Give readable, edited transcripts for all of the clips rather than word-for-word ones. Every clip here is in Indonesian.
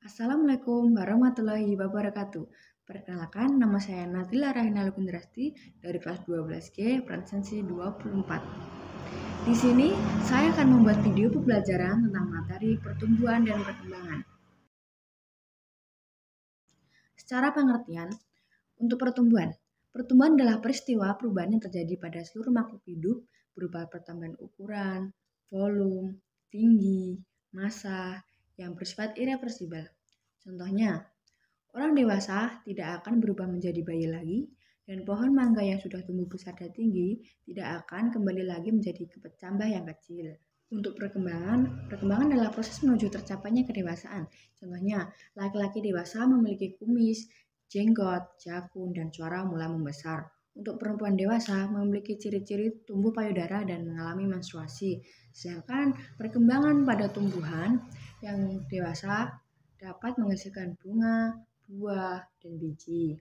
Assalamualaikum warahmatullahi wabarakatuh. Perkenalkan, nama saya Natila Rahina Lukundrasti dari kelas 12G Presensi 24. Di sini, saya akan membuat video pembelajaran tentang materi pertumbuhan dan perkembangan. Secara pengertian, untuk pertumbuhan adalah peristiwa perubahan yang terjadi pada seluruh makhluk hidup berupa pertambahan ukuran, volume, tinggi, massa, yang bersifat irreversibel. Contohnya, orang dewasa tidak akan berubah menjadi bayi lagi, dan pohon mangga yang sudah tumbuh besar dan tinggi tidak akan kembali lagi menjadi kecambah yang kecil. Untuk perkembangan adalah proses menuju tercapainya kedewasaan. Contohnya, laki-laki dewasa memiliki kumis, jenggot, jakun, dan suara mulai membesar. Untuk perempuan dewasa memiliki ciri-ciri tumbuh payudara dan mengalami menstruasi. Sedangkan perkembangan pada tumbuhan yang dewasa dapat menghasilkan bunga, buah, dan biji.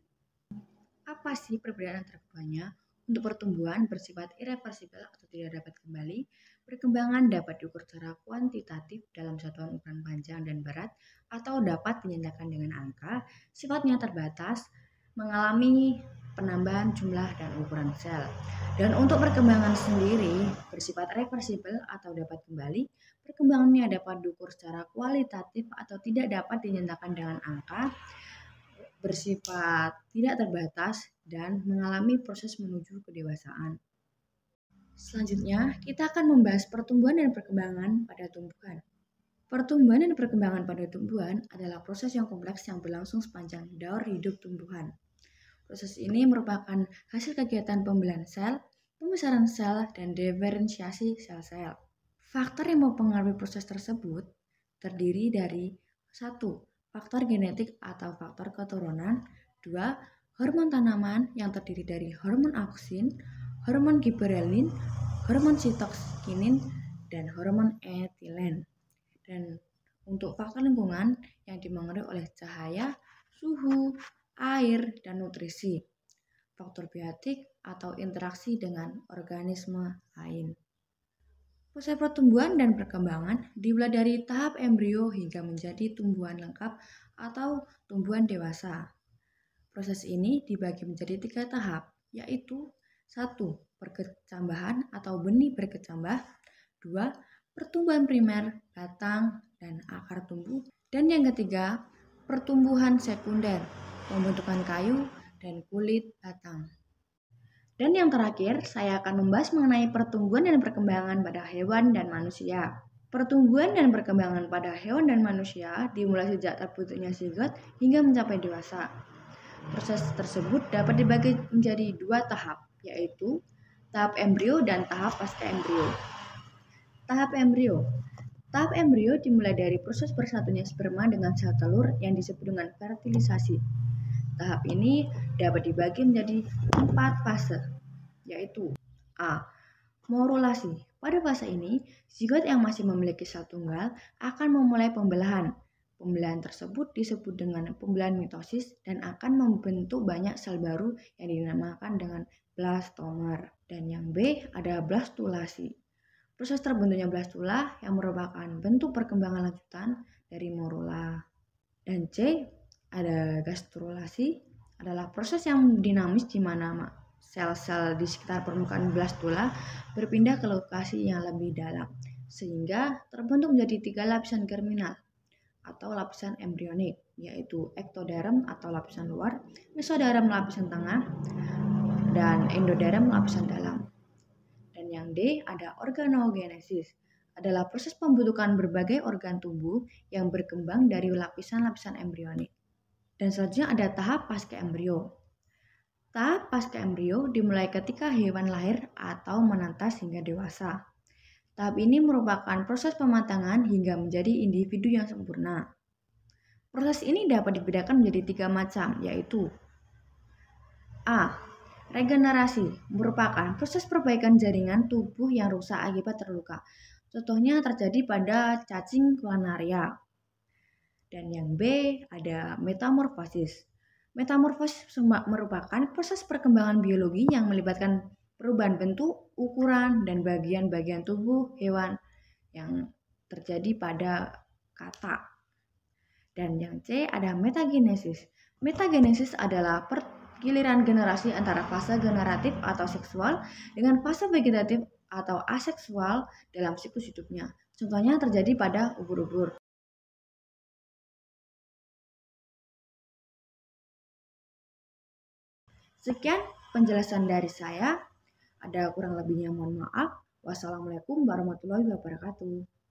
Apa sih perbedaan antara keduanya? Untuk pertumbuhan bersifat irreversibel atau tidak dapat kembali, perkembangan dapat diukur secara kuantitatif dalam satuan ukuran panjang dan berat atau dapat dinyatakan dengan angka, sifatnya terbatas, mengalami penambahan jumlah dan ukuran sel. Dan untuk perkembangan sendiri bersifat reversibel atau dapat kembali, perkembangannya dapat diukur secara kualitatif atau tidak dapat dinyatakan dengan angka, bersifat tidak terbatas, dan mengalami proses menuju kedewasaan. Selanjutnya, kita akan membahas pertumbuhan dan perkembangan pada tumbuhan. Pertumbuhan dan perkembangan pada tumbuhan adalah proses yang kompleks yang berlangsung sepanjang daur hidup tumbuhan. Proses ini merupakan hasil kegiatan pembelahan sel, pembesaran sel, dan diferensiasi sel-sel. Faktor yang mempengaruhi proses tersebut terdiri dari 1. Faktor genetik atau faktor keturunan. 2. Hormon tanaman yang terdiri dari hormon auksin, hormon giberelin, hormon sitokinin, dan hormon etilen. Dan untuk faktor lingkungan yang dipengaruhi oleh cahaya, suhu, air, dan nutrisi. Faktor biotik atau interaksi dengan organisme lain. Proses pertumbuhan dan perkembangan dimulai dari tahap embrio hingga menjadi tumbuhan lengkap atau tumbuhan dewasa. Proses ini dibagi menjadi 3 tahap, yaitu 1. Perkecambahan atau benih berkecambah. 2. Pertumbuhan primer, batang, dan akar tumbuh. Dan yang ketiga, pertumbuhan sekunder, pembentukan kayu dan kulit batang. Dan yang terakhir, saya akan membahas mengenai pertumbuhan dan perkembangan pada hewan dan manusia. Pertumbuhan dan perkembangan pada hewan dan manusia dimulai sejak terbentuknya zigot hingga mencapai dewasa. Proses tersebut dapat dibagi menjadi 2 tahap, yaitu tahap embrio dan tahap pasca embrio. Tahap embrio. Tahap embrio dimulai dari proses bersatunya sperma dengan sel telur yang disebut dengan fertilisasi. Tahap ini dapat dibagi menjadi 4 fase, yaitu A. Morulasi. Pada fase ini, zigot yang masih memiliki sel tunggal akan memulai pembelahan. Pembelahan tersebut disebut dengan pembelahan mitosis dan akan membentuk banyak sel baru yang dinamakan dengan blastomer. Dan yang B ada blastulasi. Proses terbentuknya blastula yang merupakan bentuk perkembangan lanjutan dari morula. Dan C ada gastrulasi, adalah proses yang dinamis di mana sel-sel di sekitar permukaan blastula berpindah ke lokasi yang lebih dalam, sehingga terbentuk menjadi 3 lapisan germinal atau lapisan embrionik, yaitu ektoderm atau lapisan luar, mesoderm lapisan tengah, dan endoderm lapisan dalam. Dan yang D ada organogenesis, adalah proses pembentukan berbagai organ tubuh yang berkembang dari lapisan-lapisan embrionik. Dan selanjutnya ada tahap pasca embrio. Tahap pasca embrio dimulai ketika hewan lahir atau menetas hingga dewasa. Tahap ini merupakan proses pematangan hingga menjadi individu yang sempurna. Proses ini dapat dibedakan menjadi 3 macam, yaitu A. Regenerasi merupakan proses perbaikan jaringan tubuh yang rusak akibat terluka. Contohnya terjadi pada cacing planaria. Dan yang B ada metamorfosis. Metamorfosis merupakan proses perkembangan biologi yang melibatkan perubahan bentuk, ukuran, dan bagian-bagian tubuh hewan yang terjadi pada katak. Dan yang C ada metagenesis. Metagenesis adalah pergiliran generasi antara fase generatif atau seksual dengan fase vegetatif atau aseksual dalam siklus hidupnya. Contohnya terjadi pada ubur-ubur. Sekian penjelasan dari saya. Ada kurang lebihnya mohon maaf. Wassalamualaikum warahmatullahi wabarakatuh.